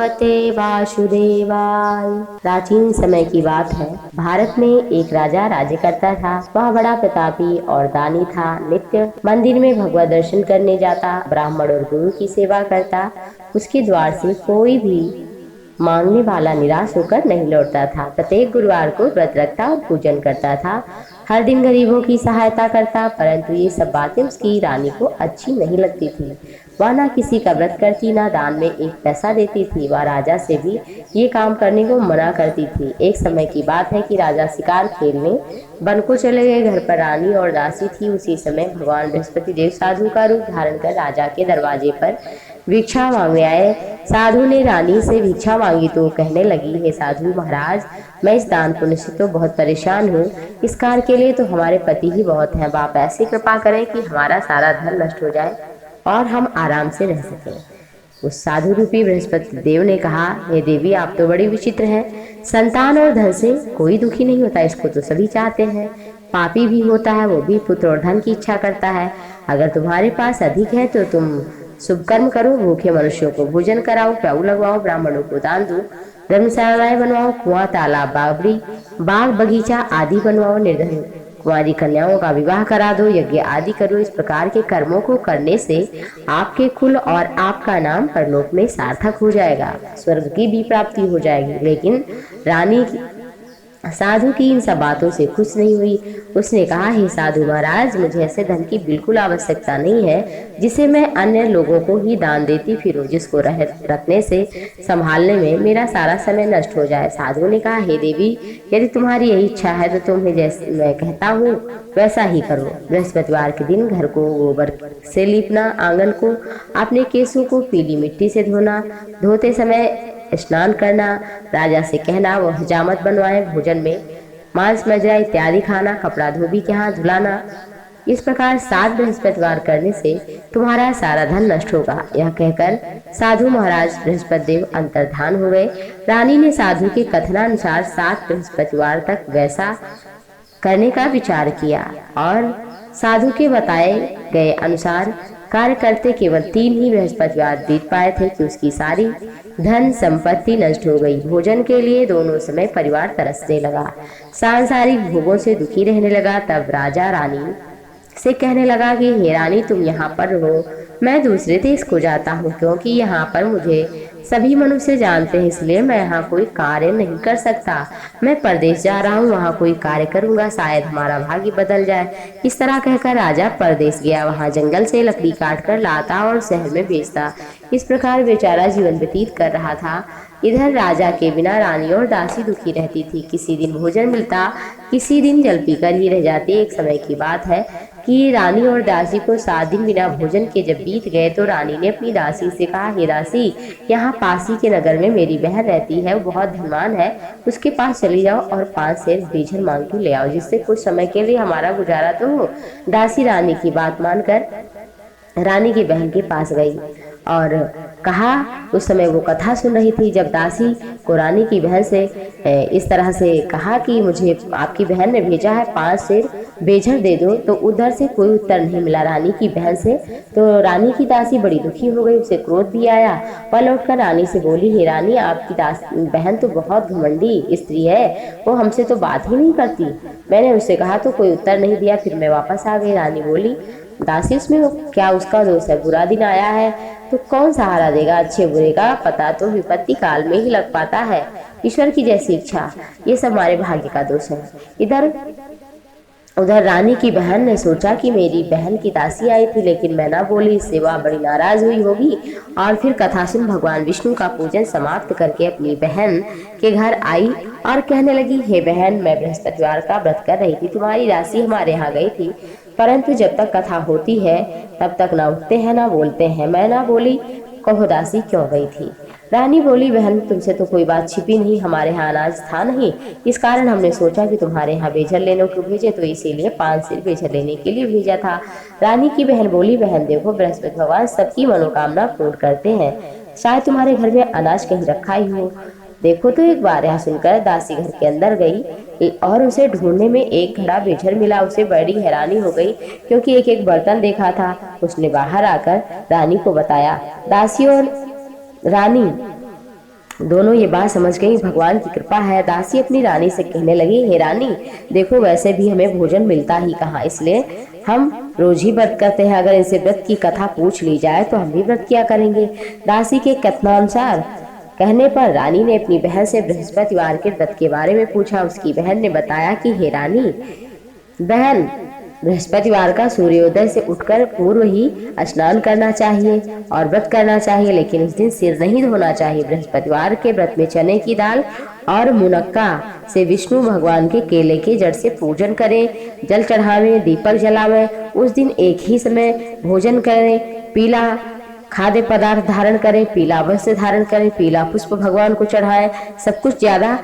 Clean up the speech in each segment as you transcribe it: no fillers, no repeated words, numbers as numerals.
भगवते वासुदेवाय। प्राचीन समय की बात है। भारत में एक राजा राज्य करता था। वह बड़ा प्रतापी और दानी था। नित्य मंदिर में भगवत दर्शन करने जाता, ब्राह्मण और गुरु की सेवा करता। उसके द्वार से कोई भी मांगने वाला निराश होकर नहीं लौटता था। प्रत्येक गुरुवार को व्रत रखता और पूजन करता था। हर दिन गरीबों की सहायता करता। परंतु ये सब बातें उसकी रानी को अच्छी नहीं लगती थी। वह ना किसी का व्रत करती, ना दान में एक पैसा देती थी। वह राजा से भी ये काम करने को मना करती थी। एक समय की बात है कि राजा शिकार खेलने वन को चले गए। घर पर रानी और दासी थी। उसी समय भगवान बृहस्पति देव साधु का रूप धारण कर राजा के दरवाजे पर भिक्षा मांगने आए। साधु ने रानी से भिक्षा मांगी तो कहने लगी, हे साधु महाराज, मैं इस दान पुण्य से तो बहुत परेशान हूँ। इस कार्य के लिए तो हमारे पति ही बहुत हैं। आप ऐसी कृपा करें कि हमारा सारा धन नष्ट हो जाए और हम आराम से रह सकें। उस साधु रूपी बृहस्पति देव ने कहा, हे देवी, आप तो बड़ी विचित्र हैं। संतान और धन से कोई दुखी नहीं होता, इसको तो सभी चाहते हैं। पापी भी होता है, वो भी पुत्र और धन की इच्छा करता है। अगर तुम्हारे पास अधिक है तो तुम शुभ कर्म करो, भूखे मनुष्यों को भोजन कराओ, प्याऊ लगवाओ, ब्राह्मणों को दान दो, धर्मशालाएं बनवाओ, कुआं तालाब बावड़ी बाग बगीचा आदि बनवाओ, निर्धन कुंवारी कन्याओं का विवाह करा दो, यज्ञ आदि करो। इस प्रकार के कर्मों को करने से आपके कुल और आपका नाम परलोक में सार्थक हो जाएगा, स्वर्ग की भी प्राप्ति हो जाएगी। लेकिन रानी साधु की इन सब बातों से खुश नहीं हुई। उसने कहा, हे साधु महाराज, मुझे ऐसे धन की बिल्कुल आवश्यकता नहीं है जिसे मैं अन्य लोगों को ही दान देती फिरूं, जिसको रखने से संभालने में मेरा सारा समय नष्ट हो जाए। साधु ने कहा, हे देवी, यदि तुम्हारी यही इच्छा है तो तुम्हें जैसे मैं कहता हूँ वैसा ही करो। बृहस्पतिवार के दिन घर को गोबर से लीपना, आंगन को अपने केसों को पीली मिट्टी से धोना, धोते समय स्नान करना, राजा से कहना वो हजामत बनवाए, भोजन में मांस मजरा इत्यादि खाना, कपड़ा धोबी के हाथ धुलाना। इस प्रकार 7 बृहस्पतिवार करने से तुम्हारा सारा धन नष्ट होगा। यह कहकर साधु महाराज बृहस्पति देव अंतर्धान हो गए। रानी ने साधु के कथनानुसार 7 बृहस्पतिवार तक वैसा करने का विचार किया और साधु के बताए गए अनुसार कार्य करते केवल 3 ही बृहस्पतिवार बीत पाए थे कि उसकी सारी धन संपत्ति नष्ट हो गई। भोजन के लिए दोनों समय परिवार तरसने लगा, सांसारिक भोगों से दुखी रहने लगा। तब राजा रानी से कहने लगा कि हे रानी, तुम यहाँ पर रहो, मैं दूसरे देश को जाता हूँ, क्योंकि यहाँ पर मुझे सभी मनुष्य जानते हैं, इसलिए मैं यहाँ कोई कार्य नहीं कर सकता। मैं परदेश जा रहा हूँ, वहाँ कोई कार्य करूँगा, शायद हमारा भाग्य बदल जाए। इस तरह कहकर राजा परदेश गया। वहाँ जंगल से लकड़ी काट कर लाता और शहर में बेचता। इस प्रकार बेचारा जीवन व्यतीत कर रहा था। इधर राजा के बिना रानी और दासी दुखी रहती थी। किसी दिन भोजन मिलता, किसी दिन जल पीकर ही रह जाती। एक समय की बात है कि रानी और दासी को 7 दिन बिना भोजन के जब बीत गए तो रानी ने अपनी दासी से कहा, हे दासी, यहाँ पासी के नगर में मेरी बहन रहती है, वो बहुत धनवान है, उसके पास चली जाओ और 5 सेर बेझर मांग के ले आओ, जिससे कुछ समय के लिए हमारा गुजारा तो हो। दासी रानी की बात मानकर रानी की बहन के पास गई और कहा, उस समय वो कथा सुन रही थी। जब दासी को रानी की बहन से इस तरह से कहा कि मुझे आपकी बहन ने भेजा है, 5 सेर बेझर दे दो, तो उधर से कोई उत्तर नहीं मिला रानी की बहन से। तो रानी की दासी बड़ी दुखी हो गई, उसे क्रोध भी आया। वह लौटकर रानी से बोली, हे रानी, आपकी बहन तो बहुत घमंडी स्त्री है, वो हमसे तो बात ही नहीं करती। मैंने उससे कहा तो कोई उत्तर नहीं दिया, फिर मैं वापस आ गई। रानी बोली, दासी, उसमें क्या उसका दोष है? बुरा दिन आया है तो कौन सहारा देगा? अच्छे बुरे का पता तो विपत्ति काल में ही लग पाता है, ईश्वर की जैसी इच्छा, ये सब हमारे भाग्य का दोष है। उधर रानी की बहन ने सोचा कि मेरी बहन की दासी आई थी, लेकिन मैं ना बोली, इससे वह बड़ी नाराज हुई होगी और फिर कथा सुन भगवान विष्णु का पूजन समाप्त करके अपनी बहन के घर आई और कहने लगी, हे बहन, मैं बृहस्पतिवार का व्रत कर रही थी, तुम्हारी दासी हमारे यहाँ गई थी, परंतु जब तक कथा होती है तब तक ना उठते हैं ना बोलते हैं। मैं ना बोली, कहो दासी क्यों गई थी? रानी बोली, बहन, तुमसे तो कोई बात छिपी नहीं, हमारे यहाँ अनाज था नहीं, इस कारण हमने सोचा कि तुम्हारे यहाँ बेझर लेने को भेजे, तो इसीलिए 5 सेर बेझर लेने के लिए भेजा था। रानी की बहन बोली, बहन देखो, बृहस्पति भगवान सबकी मनोकामना पूर्ण करते हैं, शायद तुम्हारे घर में अनाज कहीं रखा ही हो, देखो तो एक बार। यह सुनकर दासी घर के अंदर गई और उसे ढूंढने में एक घड़ा बेझर मिला। उसे बड़ी हैरानी हो गई, क्योंकि एक एक बर्तन देखा था। उसने बाहर आकर रानी को बताया। दासी और रानी दोनों ये बात समझ गई, भगवान की कृपा है। दासी अपनी रानी से कहने लगी, हे रानी, देखो वैसे भी हमें भोजन मिलता ही कहाँ, इसलिए हम रोज ही व्रत करते हैं। अगर इनसे व्रत की कथा पूछ ली जाए तो हम भी व्रत किया करेंगे। दासी के कथनानुसार कहने पर रानी ने अपनी बहन से बृहस्पतिवार के व्रत के बारे में पूछा। उसकी बहन ने बताया कि हे रानी, बहन, बृहस्पतिवार का सूर्योदय से उठकर पूर्व ही स्नान करना चाहिए और व्रत करना चाहिए, लेकिन इस दिन सिर नहीं धोना चाहिए। बृहस्पतिवार के व्रत में चने की दाल और मुनक्का से विष्णु भगवान के केले के जड़ से पूजन करें, जल चढ़ावें, दीपक जलावें। उस दिन एक ही समय भोजन करें, पीला खाद्य पदार्थ धारण करें, पीला वस्त्र धारण करें, पीला पुष्प भगवान को चढ़ाएं। सब कुछ ज्यादा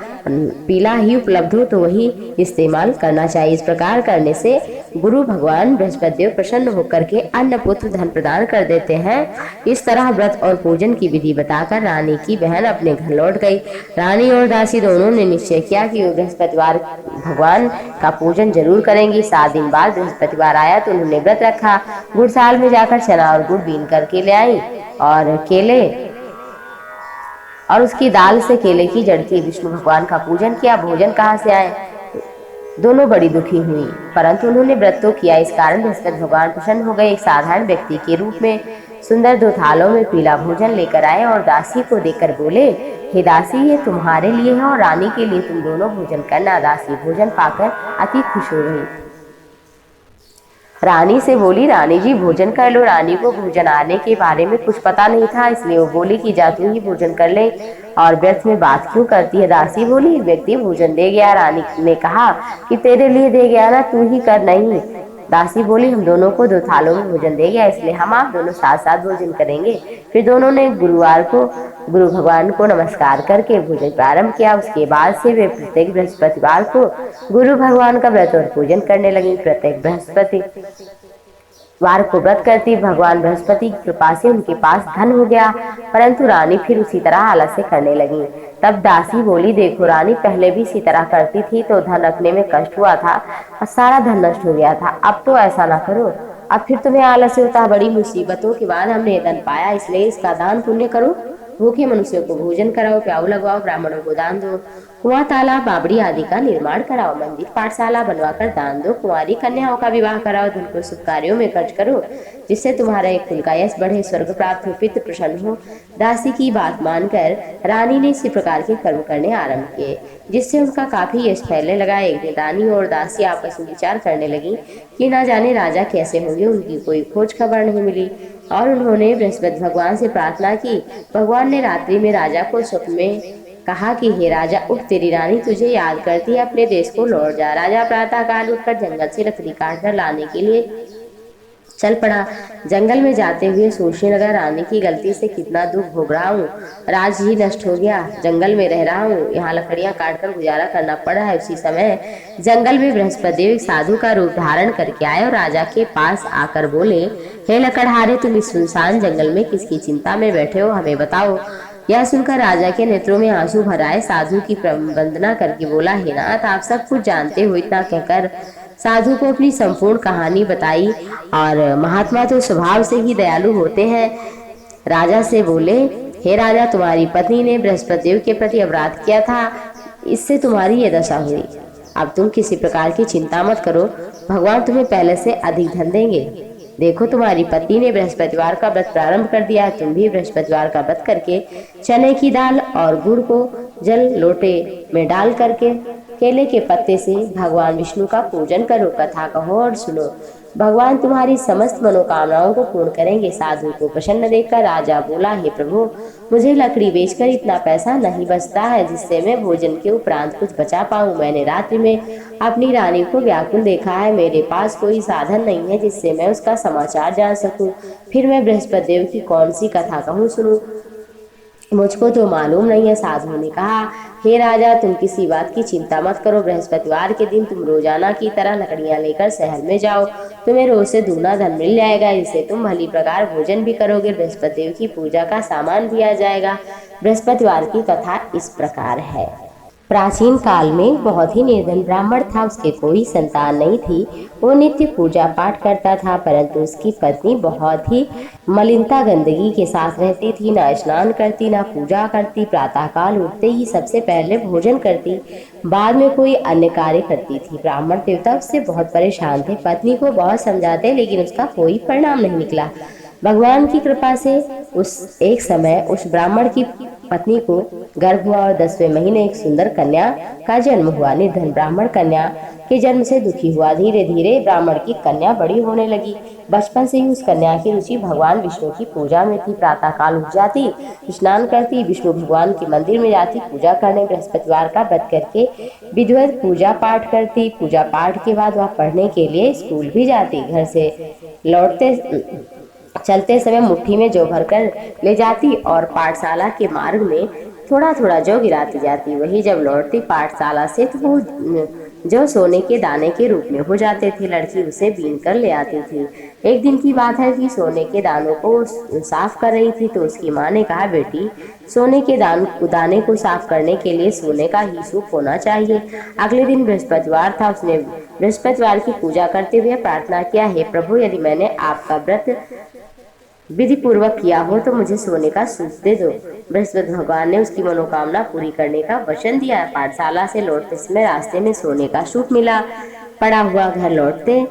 पीला ही उपलब्ध हो तो वही इस्तेमाल करना चाहिए। इस प्रकार करने से गुरु भगवान बृहस्पति देव प्रसन्न होकर के अन्न पुत्र धन प्रदान कर देते हैं। इस तरह व्रत और पूजन की विधि बताकर रानी की बहन अपने घर लौट गई। रानी और दासी दोनों ने निश्चय किया कि वो बृहस्पतिवार भगवान का पूजन जरूर करेंगी। 7 दिन बाद बृहस्पतिवार आया तो उन्होंने व्रत रखा। गुड़साल में जाकर चना और गुड़ बीन करके ले आई और केले और उसकी दाल से केले की जड़ की विष्णु भगवान का पूजन किया। भोजन कहाँ से आए, दोनों बड़ी दुखी हुई, परंतु उन्होंने व्रत तो किया। इस कारण बृहस्पति भगवान प्रसन्न हो गए। एक साधारण व्यक्ति के रूप में सुंदर 2 थालों में पीला भोजन लेकर आए और दासी को देकर बोले, हे दासी, ये तुम्हारे लिए है और रानी के लिए, तुम दोनों भोजन करना। दासी भोजन पाकर अति खुश हो गई। रानी से बोली, रानी जी भोजन कर लो। रानी को भोजन आने के बारे में कुछ पता नहीं था, इसलिए वो बोली कि जा तू ही भोजन कर ले और व्यर्थ में बात क्यों करती है। दासी बोली, एक व्यक्ति भोजन दे गया। रानी ने कहा कि तेरे लिए दे गया ना, तू ही कर। नहीं, दासी बोली, हम दोनों को 2 थालों में भोजन दे गया, इसलिए हम आप दोनों साथ साथ भोजन करेंगे। फिर दोनों ने गुरु भगवान को नमस्कार करके भोजन प्रारंभ किया। उसके बाद से वे प्रत्येक बृहस्पतिवार को गुरु भगवान का व्रत और पूजन करने लगी। प्रत्येक बृहस्पतिवार को व्रत करती भगवान बृहस्पति की कृपा से उनके पास धन हो गया, परंतु रानी फिर उसी तरह आलस्य करने लगी। तब दासी बोली, देखो रानी, पहले भी इसी तरह करती थी तो धन रखने में कष्ट हुआ था और सारा धन नष्ट हो गया था। अब तो ऐसा ना करो, अब फिर तुम्हें आलस्य होता। बड़ी मुसीबतों के बाद हमने धन पाया, इसलिए इसका दान पुण्य करो। भूखे मनुष्यों को भोजन कराओ, प्याऊ लगवाओ, ब्राह्मणों को दान दो, कुआं तालाब बावड़ी आदि का निर्माण कराओ, मंदिर पाठशाला बनवाकर दान दो, कुंवारी कन्याओं का विवाह कराओ, धन को शुभ कार्यों में खर्च करो, जिससे तुम्हारा एक कुल का यश बढ़े, स्वर्ग प्राप्त हो, पितृ प्रसन्न हो। दासी की बात मानकर रानी ने इसी प्रकार के कर्म करने आरंभ किए, जिससे उनका काफी यश फैलने लगा। एक दिन रानी और दासी आपस में विचार करने लगी कि ना जाने राजा कैसे होंगे। उनकी कोई खोज खबर नहीं मिली और उन्होंने बृहस्पति भगवान से प्रार्थना की। भगवान ने रात्रि में राजा को स्वप्न में कहा कि हे राजा, उठ, तेरी रानी तुझे याद करती है, अपने देश को लौट जा। राजा प्रातः काल उठकर जंगल से लकड़ी काट कर लाने के लिए चल पड़ा। जंगल में जाते हुए सोचने लगा, रानी की गलती से कितना दुख भोग रहा हूँ, राज ही नष्ट हो गया, जंगल में रह रहा हूँ, यहाँ लकड़ियाँ काट कर गुजारा करना पड़ रहा है। उसी समय जंगल में बृहस्पति देव साधु का रूप धारण करके आए और राजा के पास आकर बोले, हे लकड़हारे, तुम इस सुनसान जंगल में किसकी चिंता में बैठे हो, हमें बताओ। यह सुनकर राजा के नेत्रों में आंसू भर आए। साधु की वंदना करके बोला, हे नाथ, आप सब कुछ जानते हो। इतना कहकर साधु को अपनी संपूर्ण कहानी बताई और महात्मा तो स्वभाव से ही दयालु होते हैं। राजा से बोले, हे राजा, तुम्हारी पत्नी ने बृहस्पति देव के प्रति अपराध किया था, इससे तुम्हारी ये दशा हुई। अब तुम किसी प्रकार की चिंता मत करो, भगवान तुम्हें पहले से अधिक धन देंगे। देखो, तुम्हारी पत्नी ने बृहस्पतिवार का व्रत प्रारंभ कर दिया है, तुम भी बृहस्पतिवार का व्रत करके चने की दाल और गुड़ को जल लोटे में डाल करके केले के पत्ते से भगवान विष्णु का पूजन करो, कथा कहो और सुनो, भगवान तुम्हारी समस्त मनोकामनाओं को पूर्ण करेंगे। साधु को प्रसन्न देखकर राजा बोला, हे प्रभु, मुझे लकड़ी बेचकर इतना पैसा नहीं बचता है जिससे मैं भोजन के उपरांत कुछ बचा पाऊं। मैंने रात्रि में अपनी रानी को व्याकुल देखा है, मेरे पास कोई साधन नहीं है जिससे मैं उसका समाचार जान सकूं। फिर मैं बृहस्पति देव की कौन सी कथा कहूँ, सुनूं, मुझको तो मालूम नहीं है। साधु ने कहा, हे राजा, तुम किसी बात की चिंता मत करो। बृहस्पतिवार के दिन तुम रोजाना की तरह लकड़ियां लेकर शहर में जाओ, तुम्हें रोज से दूना धन मिल जाएगा, इससे तुम भली प्रकार भोजन भी करोगे, बृहस्पति देव की पूजा का सामान दिया जाएगा। बृहस्पतिवार की कथा इस प्रकार है। प्राचीन काल में बहुत ही निर्धन ब्राह्मण था, उसके कोई संतान नहीं थी। वो नित्य पूजा पाठ करता था, परंतु उसकी पत्नी बहुत ही मलिनता गंदगी के साथ रहती थी। ना स्नान करती, ना पूजा करती, प्रातःकाल उठते ही सबसे पहले भोजन करती, बाद में कोई अन्य कार्य करती थी। ब्राह्मण देवता उससे बहुत परेशान थे, पत्नी को बहुत समझाते लेकिन उसका कोई परिणाम नहीं निकला। भगवान की कृपा से एक समय उस ब्राह्मण की पत्नी को गर्भ हुआ और 10वें महीने एक सुंदर कन्या का जन्म हुआ। निर्धन ब्राह्मण कन्या के जन्म से दुखी हुआ। धीरे धीरे ब्राह्मण की कन्या बड़ी होने लगी। बचपन से ही उस कन्या की रुचि भगवान विष्णु की पूजा में थी। प्रातःकाल उठ जाती, स्नान करती, विष्णु भगवान के मंदिर में जाती पूजा करने, बृहस्पतिवार का व्रत करके विधिवत पूजा पाठ करती। पूजा पाठ के बाद वह पढ़ने के लिए स्कूल भी जाती। घर से लौटते चलते समय मुट्ठी में जौ भरकर ले जाती और पाठशाला के मार्ग में थोड़ा थोड़ा जौ गिराती जाती। वही जब लौटती पाठशाला से तो वो जो सोने के दाने के रूप में हो जाते थे। लड़की उसे बीन कर ले आती थी। एक दिन की बात है कि सोने के दानों को साफ कर रही थी तो उसकी माँ ने कहा, बेटी, सोने के दाने को साफ करने के लिए सोने का ही सूप होना चाहिए। अगले दिन बृहस्पतिवार था। उसने बृहस्पतिवार की पूजा करते हुए प्रार्थना किया, हे प्रभु, यदि मैंने आपका व्रत विधि पूर्वक किया हो तो मुझे सोने का सूप दे दो। बृहस्पति भगवान ने उसकी मनोकामना पूरी करने का वचन दिया। पाठशाला से लौटते समय रास्ते में सोने का सूप मिला पड़ा हुआ। घर लौटते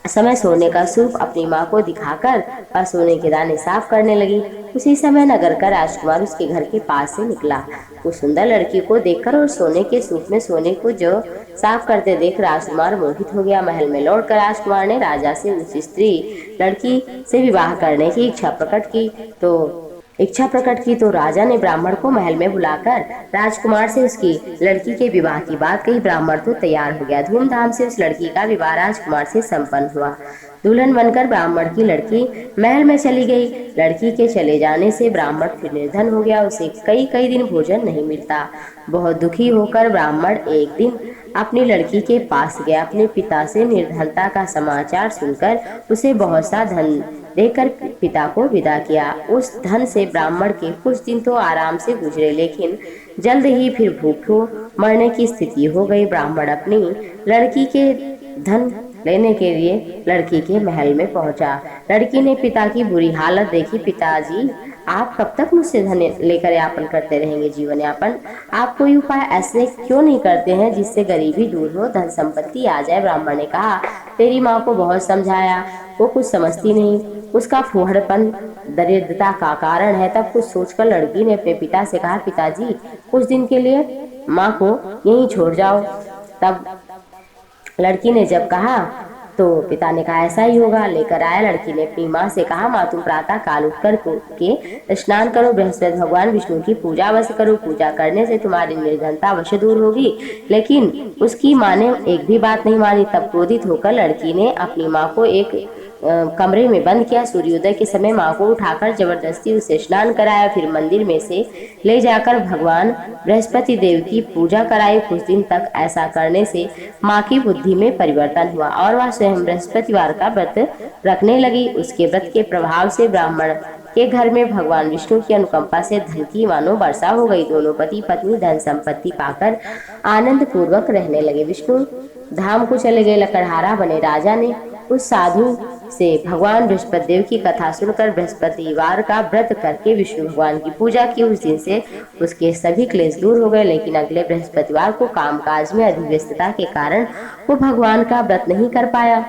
समय सोने का सूप अपनी माँ को दिखाकर वह सोने के दाने साफ करने लगी। उसी समय नगर का राजकुमार उसके घर के पास से निकला। उस सुंदर लड़की को देखकर और सोने के सूप में सोने को जो साफ करते देख राजकुमार मोहित हो गया। महल में लौटकर राजकुमार ने राजा से उस स्त्री लड़की से विवाह करने की इच्छा प्रकट की तो राजा ने ब्राह्मण को महल में बुलाकर राजकुमार से उसकी लड़की के विवाह की बात कही। ब्राह्मण तो तैयार हो गया। धूमधाम से उस लड़की का विवाह राजकुमार से संपन्न हुआ। दुल्हन बनकर ब्राह्मण की लड़की महल में चली गई। लड़की के चले जाने से ब्राह्मण फिर निर्धन हो गया। उसे कई कई दिन भोजन नहीं मिलता। बहुत दुखी होकर ब्राह्मण एक दिन अपनी लड़की के पास गया। अपने पिता से निर्धनता का समाचार सुनकर उसे बहुत सा धन देकर पिता को विदा किया। उस धन से ब्राह्मण के कुछ दिन तो आराम से गुजरे, लेकिन जल्द ही फिर भूखों मरने की स्थिति हो गई। ब्राह्मण अपनी लड़की के धन लेने के लिए लड़की के महल में पहुंचा। लड़की ने पिता की बुरी हालत देखी। पिताजी, आप कब तक मुझसे धन लेकर यापन करते रहेंगे? जीवन यापन आप कोई उपाय ऐसे क्यों नहीं करते हैं जिससे गरीबी दूर हो, धन संपत्ति आ जाए? ब्राह्मण ने कहा, तेरी माँ को बहुत समझाया, वो कुछ समझती नहीं। उसका फूहड़पन दरिद्रता का कारण है। तब कुछ सोचकर लड़की ने अपने पिता से कहा, पिताजी, कुछ दिन के लिए माँ को यहीं छोड़ जाओ। तब लड़की ने जब कहा तो पिता ने कहा, ऐसा ही होगा। लेकर आया। लड़की ने अपनी माँ से कहा, माँ, तुम प्रातः काल उठकर के स्नान करो, बृहस्पति भगवान विष्णु की पूजा अवश्य करो। पूजा करने से तुम्हारी निर्धनता अवश्य दूर होगी। लेकिन उसकी माँ ने एक भी बात नहीं मानी। तब क्रोधित होकर लड़की ने अपनी माँ को एक कमरे में बंद किया। सूर्योदय के समय माँ को उठाकर जबरदस्ती उसे स्नान कराया। फिर मंदिर में से ले जाकर भगवान बृहस्पति देव की पूजा कराई। कुछ दिन तक ऐसा करने से माँ की बुद्धि में परिवर्तन हुआ और वह स्वयं बृहस्पतिवार का व्रत रखने लगी। उसके व्रत के प्रभाव से ब्राह्मण के घर में भगवान विष्णु की अनुकंपा से धन की मानो वर्षा हो गई। दोनों पति पत्नी धन संपत्ति पाकर आनंद पूर्वक रहने लगे। विष्णु धाम को चले गए। लकड़हारा बने राजा ने उस साधु से भगवान बृहस्पति देव की कथा सुनकर बृहस्पतिवार का व्रत करके विष्णु भगवान की पूजा की। उस दिन से उसके सभी क्लेश दूर हो गए। लेकिन अगले बृहस्पतिवार को कामकाज में अधिक व्यस्तता के कारण वो भगवान का व्रत नहीं कर पाया।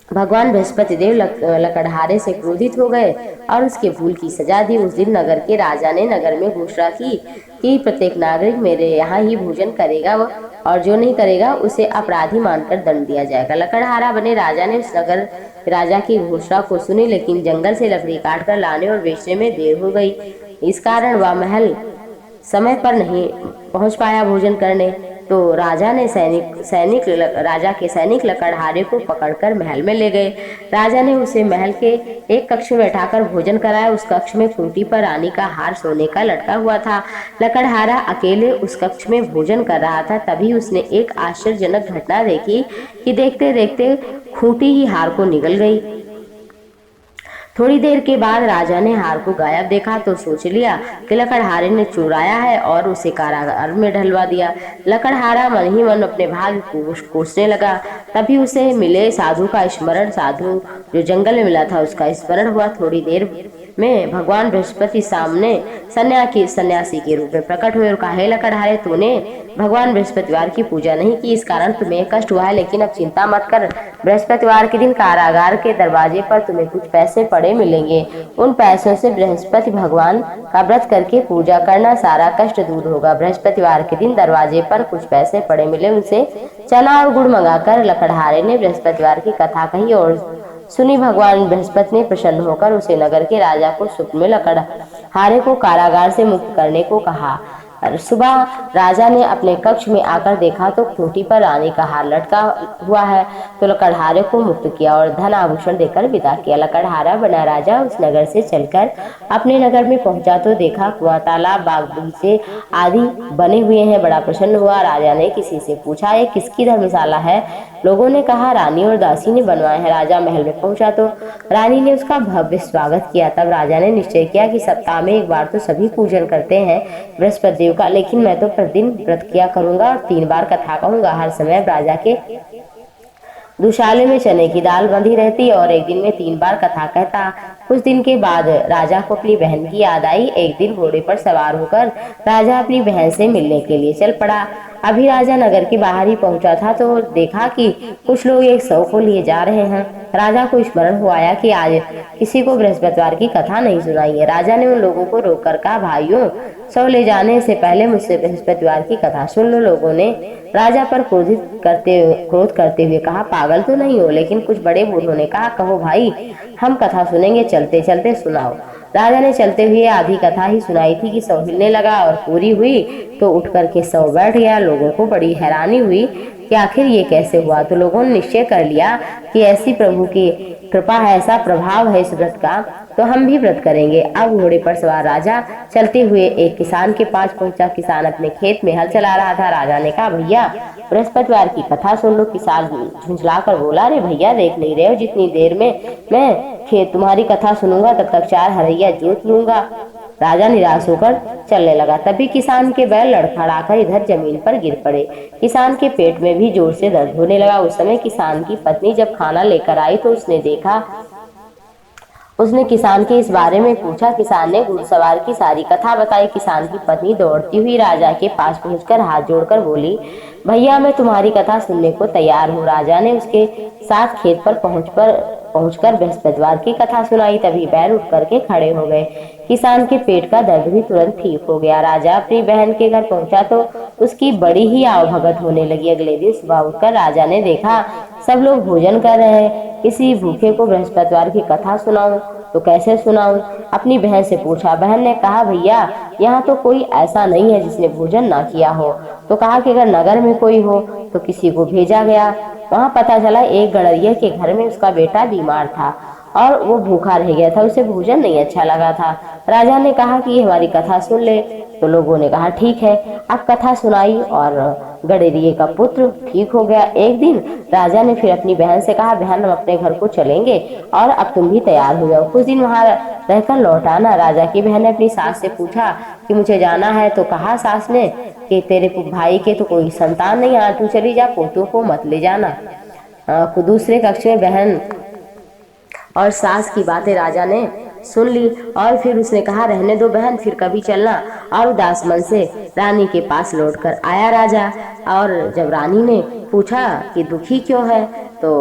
भगवान बृहस्पति देव लकड़हारे से क्रोधित हो गए और उसके भूल की सजा दी। उस दिन नगर के राजा ने नगर में घोषणा की कि प्रत्येक नागरिक मेरे यहाँ ही भोजन करेगा और जो नहीं करेगा उसे अपराधी मानकर दंड दिया जाएगा। लकड़हारा बने राजा ने उस नगर राजा की घोषणा को सुनी, लेकिन जंगल से लकड़ी काटकर लाने और बेचने में देर हो गई। इस कारण वह महल समय पर नहीं पहुंच पाया भोजन करने। तो राजा के सैनिक लकड़हारे को पकड़कर महल में ले गए। राजा ने उसे महल के एक कक्ष में बैठाकर भोजन कराया। उस कक्ष में खूंटी पर रानी का हार सोने का लटका हुआ था। लकड़हारा अकेले उस कक्ष में भोजन कर रहा था। तभी उसने एक आश्चर्यजनक घटना देखी कि देखते देखते खूंटी ही हार को निगल गई। थोड़ी देर के बाद राजा ने हार को गायब देखा तो सोच लिया कि लकड़हारे ने चुराया है और उसे कारागार में ढलवा दिया। लकड़हारा मन ही मन अपने भाग्य को कोसने लगा। तभी उसे मिले साधु का स्मरण, साधु जो जंगल में मिला था उसका स्मरण हुआ। थोड़ी देर में भगवान बृहस्पति सामने सन्यासी के रूप में प्रकट हुए और कहा, हे लकड़हारे, तूने भगवान बृहस्पतिवार की पूजा नहीं की, इस कारण तुम्हें कष्ट हुआ है, लेकिन अब चिंता मत कर। बृहस्पतिवार के दिन कारागार के दरवाजे पर तुम्हें कुछ पैसे पड़े मिलेंगे। उन पैसों से बृहस्पति भगवान का व्रत करके पूजा करना, सारा कष्ट दूर होगा। बृहस्पतिवार के दिन दरवाजे पर कुछ पैसे पड़े मिले, उनसे चना और गुड़ मंगाकर लकड़हारे ने बृहस्पतिवार की कथा कही और सुनी। भगवान बृहस्पति ने प्रसन्न होकर उसे नगर के राजा को स्वप्न में लकड़हारे को कारागार से मुक्त करने को कहा। सुबह राजा ने अपने कक्ष में आकर देखा तो खूंटी पर रानी का हार लटका हुआ है, तो लकड़हारे को मुक्त किया और धन आभूषण देकर विदा किया। लकड़हारा बना राजा उस नगर से चलकर अपने नगर में पहुंचा तो देखा कुआं, तालाब, बाग बगीचे आदि बने हुए हैं। बड़ा प्रसन्न हुआ। राजा ने किसी से पूछा, ये किसकी धर्मशाला है? लोगों ने कहा, रानी और दासी ने बनवाए हैं। राजा महल में पहुंचा तो रानी ने उसका भव्य स्वागत किया। तब राजा ने निश्चय किया कि सप्ताह में एक बार तो सभी पूजन करते हैं बृहस्पति देव का, लेकिन मैं तो प्रतिदिन व्रत किया करूंगा और 3 बार कथा कहूंगा। हर समय राजा के दुशाले में चने की दाल बंधी रहती और एक दिन में 3 बार कथा कहता। कुछ दिन के बाद राजा को अपनी बहन की याद आई। एक दिन घोड़े पर सवार होकर राजा अपनी बहन से मिलने के लिए चल पड़ा। अभी राजा नगर के बाहर ही पहुंचा था तो देखा कि कुछ लोग एक शव को लिए जा रहे हैं। राजा को स्मरण हो आया कि आज किसी को बृहस्पतिवार की कथा नहीं सुनाई है। राजा ने उन लोगों को रोककर कहा, भाइयों, शव ले जाने से पहले मुझसे बृहस्पतिवार की कथा सुन लो। लोगों ने राजा पर क्रोध करते हुए कहा, पागल तो नहीं हो? लेकिन कुछ बड़े बूढ़ों ने कहा, कहो भाई, हम कथा सुनेंगे, चलते चलते सुनाओ। राजा ने चलते हुए आधी कथा ही सुनाई थी कि शव हिलने लगा और पूरी हुई तो उठ करके शव बैठ गया। लोगों को बड़ी हैरानी हुई कि आखिर ये कैसे हुआ। तो लोगों ने निश्चय कर लिया कि ऐसी प्रभु की कृपा है, ऐसा प्रभाव है इस व्रत का, तो हम भी व्रत करेंगे। अब घोड़े पर सवार राजा चलते हुए एक किसान के पास पहुंचा। किसान अपने खेत में हल चला रहा था। राजा ने कहा, भैया, बृहस्पतिवार की कथा सुन लो। किसान झुंझला कर बोला, अरे भैया, देख नहीं रहे हो जितनी देर में मैं खेत तुम्हारी कथा सुनूंगा तब तक 4 हरैया जोत लूंगा। राजा निराश होकर चलने लगा। तभी किसान के बैल लड़खड़ाकर इधर जमीन पर गिर पड़े। किसान के पेट में भी जोर से दर्द होने लगा। उस समय किसान की पत्नी जब खाना लेकर आई तो उसने किसान के इस बारे में पूछा। किसान ने घुड़सवार की सारी कथा बताई। किसान की पत्नी दौड़ती हुई राजा के पास पहुंचकर हाथ जोड़कर बोली, भैया, मैं तुम्हारी कथा सुनने को तैयार हूँ। राजा ने उसके साथ खेत पर पहुंचकर बृहस्पतिवार की कथा सुनाई। तभी बैल उठ करके खड़े हो गए। किसान के पेट का दर्द भी तुरंत ठीक हो गया। राजा अपनी बहन के घर पहुंचा तो उसकी बड़ी ही आवभगत होने लगी। अगले दिन सुबह उठकर राजा ने देखा सब लोग भोजन कर रहे हैं। किसी भूखे को बृहस्पतिवार की कथा सुनाऊं तो कैसे सुनाऊं? अपनी बहन से पूछा। बहन ने कहा, भैया, यहाँ तो कोई ऐसा नहीं है जिसने भोजन ना किया हो। तो कहा कि अगर नगर में कोई हो तो किसी को भेजा गया। वहाँ पता चला एक गड़रिये के घर में उसका बेटा बीमार था और वो भूखा रह गया था, उसे भोजन नहीं अच्छा लगा था। राजा ने कहा कि ये हमारी कथा सुन ले। तो लोगों ने कहा, ठीक है। अब कथा सुनाई और गड़रिये का पुत्र ठीक हो गया। एक दिन राजा ने फिर अपनी बहन से कहा, बहन, हम अपने घर को चलेंगे और अब तुम भी तैयार हो जाओ, कुछ दिन वहाँ रहकर लौट आना। राजा की बहन ने अपनी सास से पूछा कि मुझे जाना है। तो कहा सास ने कि तेरे भाई के तो कोई संतान नहीं है, तू चली जा, पोतों को मत ले जाना। दूसरे कक्ष में बहन और सास की बातें राजा ने सुन ली और फिर उसने कहा, रहने दो बहन, फिर कभी चलना। और उदास मन से रानी के पास लौटकर आया राजा। और जब रानी ने पूछा कि दुखी क्यों है तो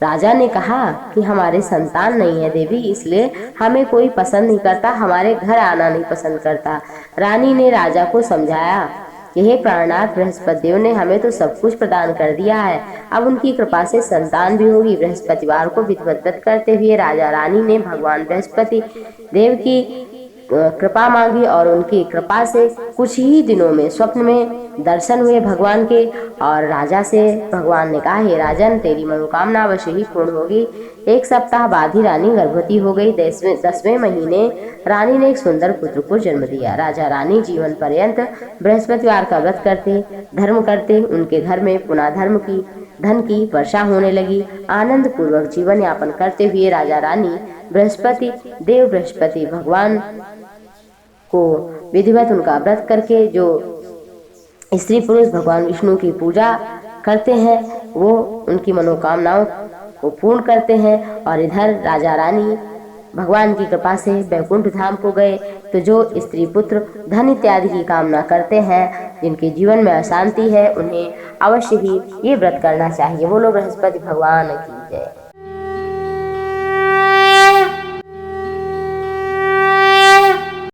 राजा ने कहा कि हमारे संतान नहीं है देवी, इसलिए हमें कोई पसंद नहीं करता, हमारे घर आना नहीं पसंद करता। रानी ने राजा को समझाया कि हे प्राणनाथ, बृहस्पति देव ने हमें तो सब कुछ प्रदान कर दिया है, अब उनकी कृपा से संतान भी होगी। बृहस्पतिवार को विधिवत व्रत करते हुए राजा रानी ने भगवान बृहस्पति देव की कृपा मांगी और उनकी कृपा से कुछ ही दिनों में स्वप्न में दर्शन हुए भगवान के। और राजा से भगवान ने कहा, हे राजन, तेरी मनोकामना अवश्य ही पूर्ण होगी। 1 सप्ताह बाद ही रानी गर्भवती हो गई। 10वें महीने रानी ने एक सुंदर पुत्र को जन्म दिया। राजा रानी जीवन पर्यंत बृहस्पतिवार का व्रत करते, धर्म करते, उनके घर में पुनः धर्म की धन की वर्षा होने लगी। आनंद पूर्वक जीवन यापन करते हुए राजा रानी बृहस्पति भगवान को विधिवत उनका व्रत करके जो स्त्री पुरुष भगवान विष्णु की पूजा करते हैं वो उनकी मनोकामनाओं को पूर्ण करते हैं। और इधर राजा रानी भगवान की कृपा से वैकुंठ धाम को गए। तो जो स्त्री पुत्र धन इत्यादि की कामना करते हैं, जिनके जीवन में अशांति है, उन्हें अवश्य ही ये व्रत करना चाहिए। बोलो बृहस्पति भगवान की जय।